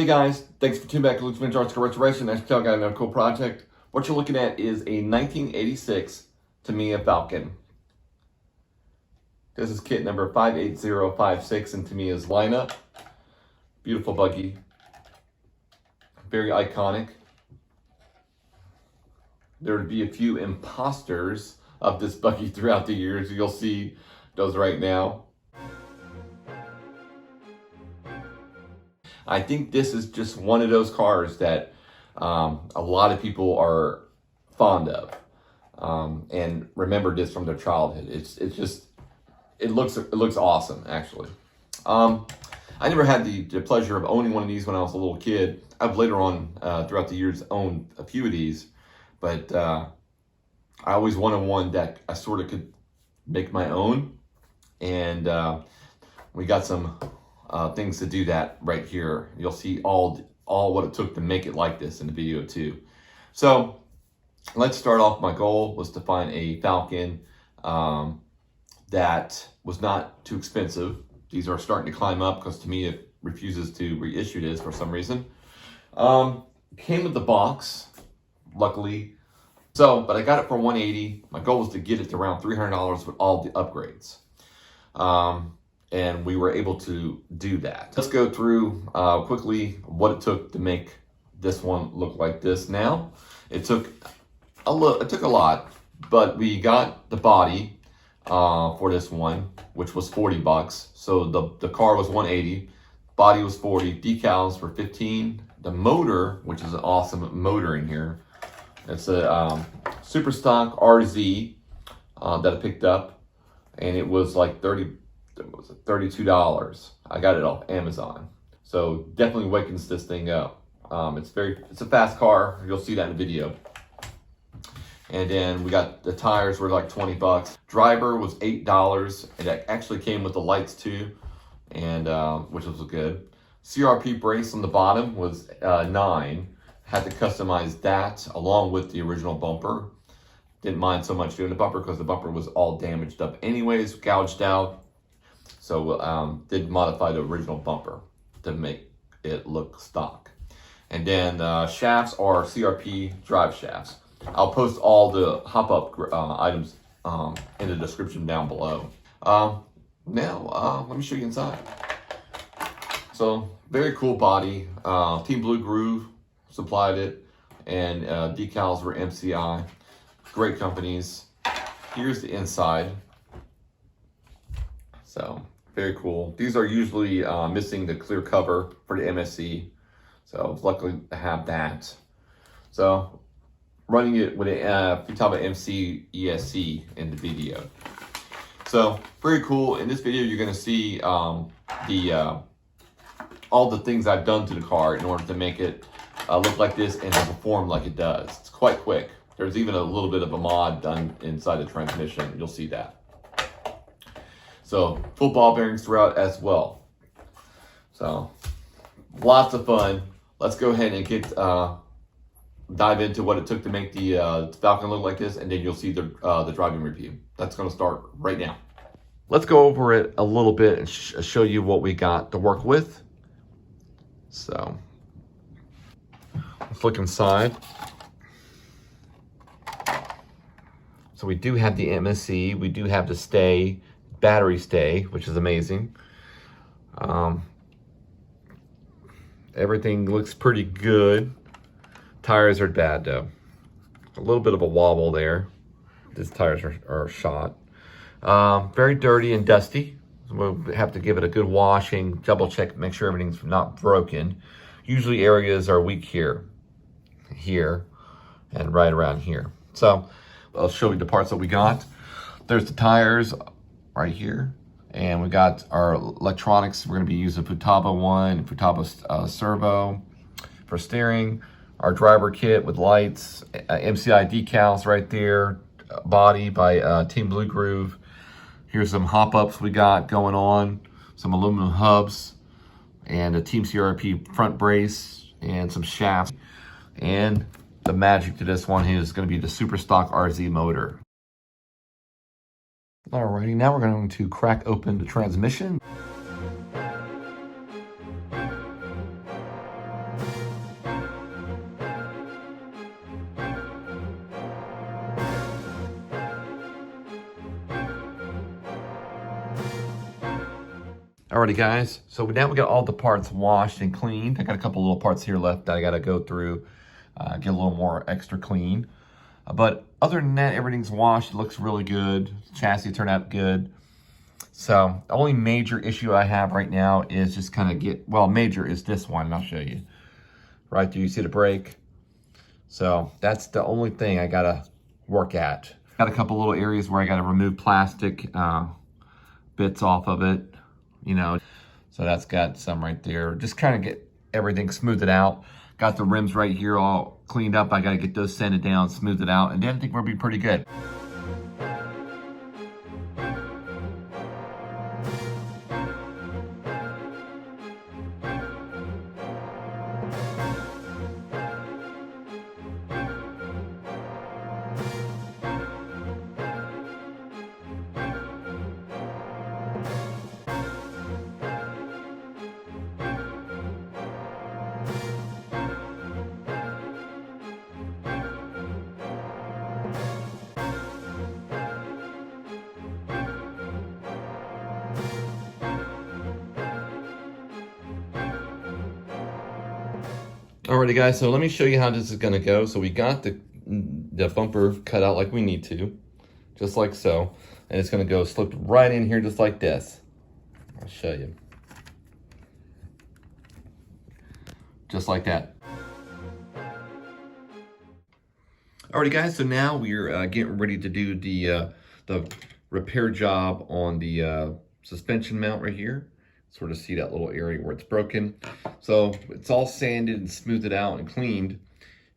Hey guys, thanks for tuning back to Luke's Vintage Arts Car Restoration. Nice to tell you guys another cool project. What you're looking at is a 1986 Tamiya Falcon. This is kit number 58056 in Tamiya's lineup. Beautiful buggy. Very iconic. There would be a few imposters of this buggy throughout the years. You'll see those right now. I think this is just one of those cars that a lot of people are fond of and remember this from their childhood. It looks awesome actually. I never had the pleasure of owning one of these when I was a little kid. I've later on throughout the years owned a few of these, but I always wanted one that I sort of could make my own, and we got some things to do that right here. You'll see all what it took to make it like this in the video too. So let's start off. My goal was to find a Falcon that was not too expensive. These are starting to climb up because Tamiya refuses to reissue this for some reason. Came with the box, luckily. So, but I got it for $180. My goal was to get it to around $300 with all the upgrades. And we were able to do that. Let's go through quickly what it took to make this one look like this now. It took a lot, but we got the body for this one, which was $40. So the car was $180, body was $40, decals were $15. The motor, which is an awesome motor in here, it's a super stock RZ that I picked up, and it was like $32. I got it off Amazon. So definitely wakens this thing up. It's a fast car. You'll see that in the video. And then we got the tires were like $20. Driver was $8. It actually came with the lights too, and which was good. CRP brace on the bottom was $9. Had to customize that along with the original bumper. Didn't mind so much doing the bumper because the bumper was all damaged up anyways, gouged out. So did modify the original bumper to make it look stock. And then shafts are CRP drive shafts. I'll post all the hop-up items in the description down below. Now, let me show you inside. So, very cool body. Team Blue Groove supplied it, and decals were MCI. Great companies. Here's the inside. So, very cool. These are usually missing the clear cover for the MSC. So, I was lucky to have that. So, running it with a Tamiya MC ESC in the video. So, very cool. In this video, you're going to see all the things I've done to the car in order to make it look like this and to perform like it does. It's quite quick. There's even a little bit of a mod done inside the transmission. You'll see that. So, full ball bearings throughout as well. So, lots of fun. Let's go ahead and get dive into what it took to make the Falcon look like this, and then you'll see the driving review. That's going to start right now. Let's go over it a little bit and show you what we got to work with. So, let's look inside. So we do have the MSC, we do have the stay, battery stay, which is amazing. Everything looks pretty good. Tires are bad though. A little bit of a wobble there. These tires are shot. Very dirty and dusty. So we'll have to give it a good washing, double check, make sure everything's not broken. Usually areas are weak here, and right around here. So I'll show you the parts that we got. There's the tires right here. And we got our electronics. We're gonna be using Futaba 1, Futaba servo for steering. Our driver kit with lights, MCI decals right there, body by Team Blue Groove. Here's some hop-ups we got going on, some aluminum hubs, and a Team CRP front brace, and some shafts. And the magic to this one is going to be the super stock RZ motor. Alrighty, now we're going to crack open the transmission. Alrighty guys, so now we got all the parts washed and cleaned. I got a couple little parts here left that I gotta go through, get a little more extra clean. But other than that, everything's washed. It looks really good. Chassis turned out good. So the only major issue I have right now is just kind of major is this one, and I'll show you. Right there, you see the brake? So that's the only thing I gotta work at. Got a couple little areas where I gotta remove plastic bits off of it, you know. So that's got some right there. Just kind of get everything smoothed out. Got the rims right here all cleaned up. I gotta get those sanded down, smoothed it out, and then I think we'll be pretty good. Alrighty guys, so let me show you how this is gonna go. So we got the bumper cut out like we need to, just like so. And it's gonna go slipped right in here just like this. I'll show you. Just like that. Alrighty guys, so now we're getting ready to do the repair job on the suspension mount right here. Sort of see that little area where it's broken. So it's all sanded and smoothed out and cleaned.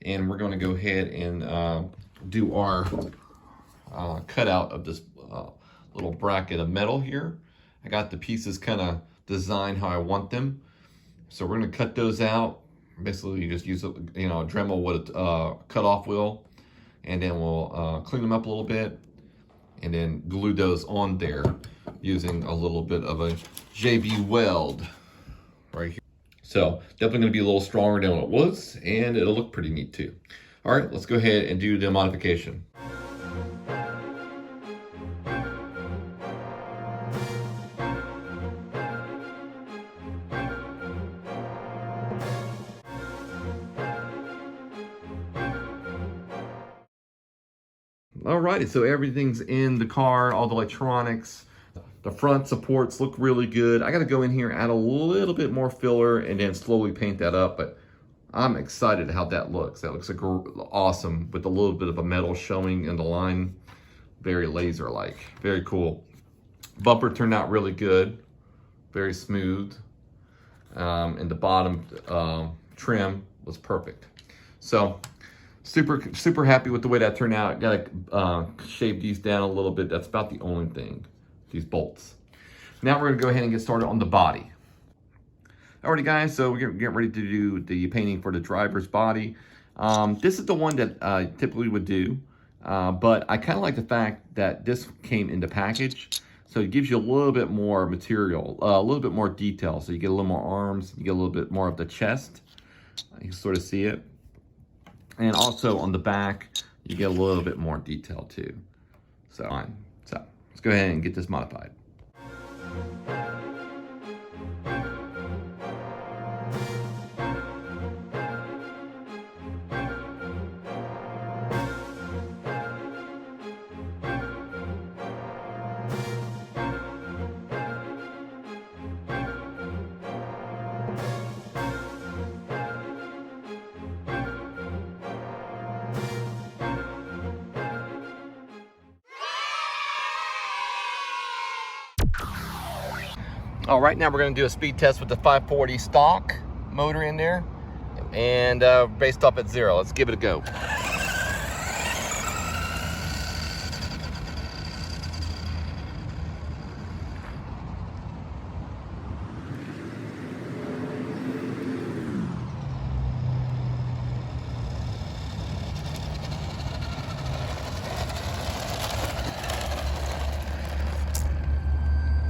And we're gonna go ahead and do our cutout of this little bracket of metal here. I got the pieces kind of designed how I want them. So we're gonna cut those out. Basically you just use a Dremel with a cutoff wheel. And then we'll clean them up a little bit and then glue those on there using a little bit of a JB weld right here. So definitely gonna be a little stronger than what it was, and it'll look pretty neat too. All right, let's go ahead and do the modification. Alrighty, so everything's in the car, all the electronics. The front supports look really good. I gotta go in here, add a little bit more filler, and then slowly paint that up, but I'm excited how that looks. That looks awesome with a little bit of a metal showing in the line. Very laser-like, very cool. Bumper turned out really good, very smooth. And the bottom trim was perfect. So, super happy with the way that turned out. Gotta shave these down a little bit. That's about the only thing, these bolts. Now we're gonna go ahead and get started on the body. Alrighty guys, so we're getting ready to do the painting for the driver's body. This is the one that I typically would do, but I kind of like the fact that this came in the package. So it gives you a little bit more material, a little bit more detail. So you get a little more arms, you get a little bit more of the chest. You can sort of see it. And also on the back, you get a little bit more detail too. So let's go ahead and get this modified. All right, now we're gonna do a speed test with the 540 stock motor in there and based off at 0. Let's give it a go.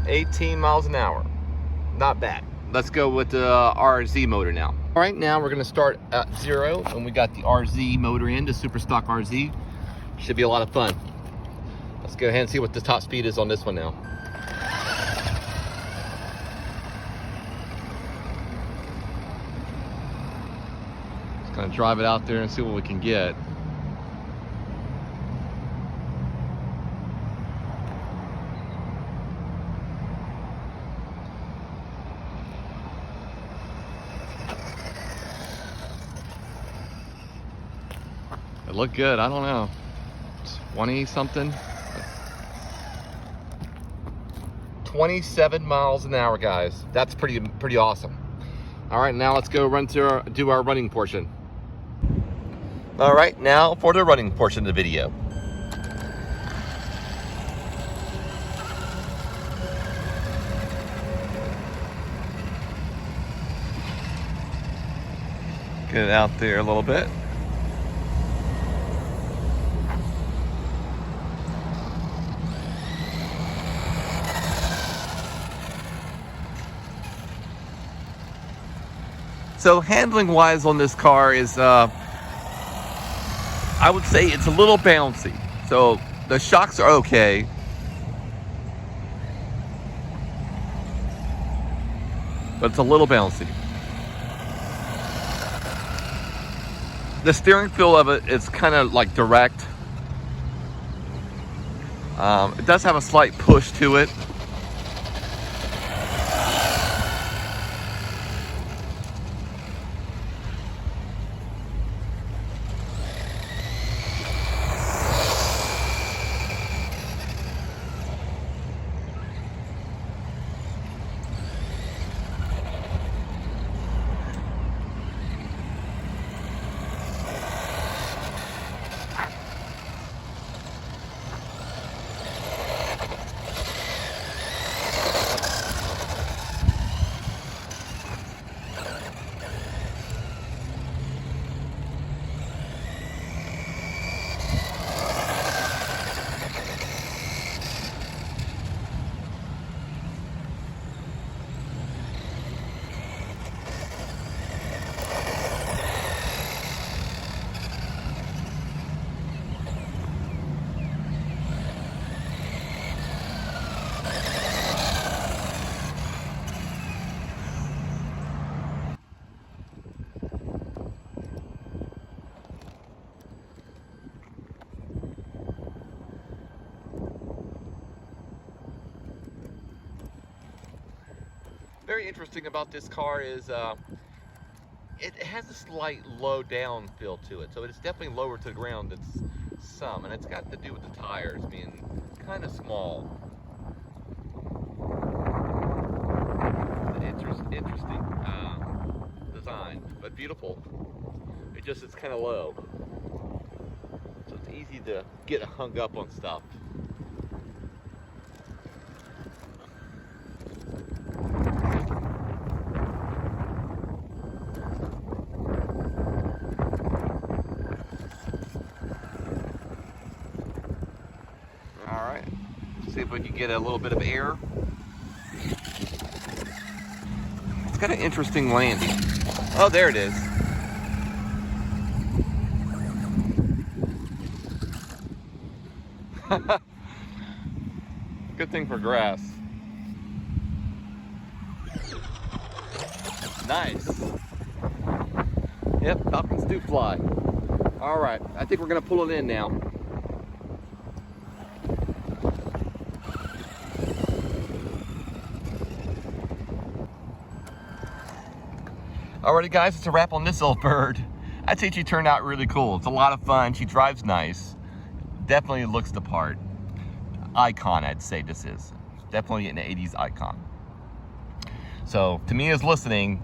$18 miles an hour. Not bad. Let's go with the RZ motor now. All right, now we're gonna start at 0, and we got the RZ motor in, the super stock RZ. Should be a lot of fun. Let's go ahead and see what the top speed is on this one now. Gonna drive it out there and see what we can get. It looked good. I don't know. 20 something. 27 miles an hour, guys. That's pretty awesome. All right, now let's go do our running portion. All right, now for the running portion of the video. Get it out there a little bit. So handling wise on this car is, I would say it's a little bouncy. So the shocks are okay. But it's a little bouncy. The steering feel of it is kind of like direct. It does have a slight push to it. Very interesting about this car is it has a slight low down feel to it, so it's definitely lower to the ground than some, and it's got to do with the tires being kind of small. Interesting design, but beautiful. It's kind of low, so it's easy to get hung up on stuff. See if we can get a little bit of air. It's got an interesting landing. Oh, there it is. Good thing for grass. Nice. Yep, Falcons do fly. All right, I think we're gonna pull it in now. Alrighty guys, it's a wrap on this old bird. I'd say she turned out really cool. It's a lot of fun. She drives nice. Definitely looks the part. Icon, I'd say this is. Definitely an 80s icon. So, Tamiya's listening.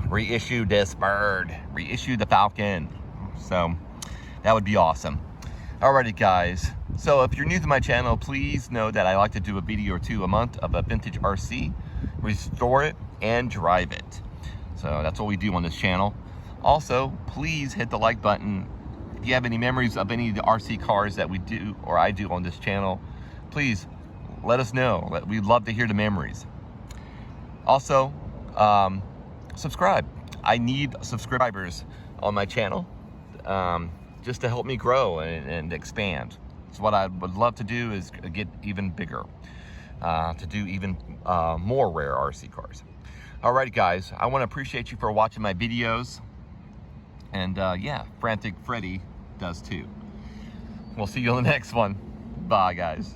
Reissue this bird. Reissue the Falcon. So, that would be awesome. Alrighty guys. So, if you're new to my channel, please know that I like to do a video or two a month of a vintage RC. Restore it and drive it. So that's what we do on this channel. Also, please hit the like button. If you have any memories of any of the RC cars that we do or I do on this channel, please let us know. We'd love to hear the memories. Also, subscribe. I need subscribers on my channel just to help me grow and expand. So what I would love to do is get even bigger, to do even more rare RC cars. Alright guys, I want to appreciate you for watching my videos. And yeah, Frantic Freddy does too. We'll see you on the next one. Bye, guys.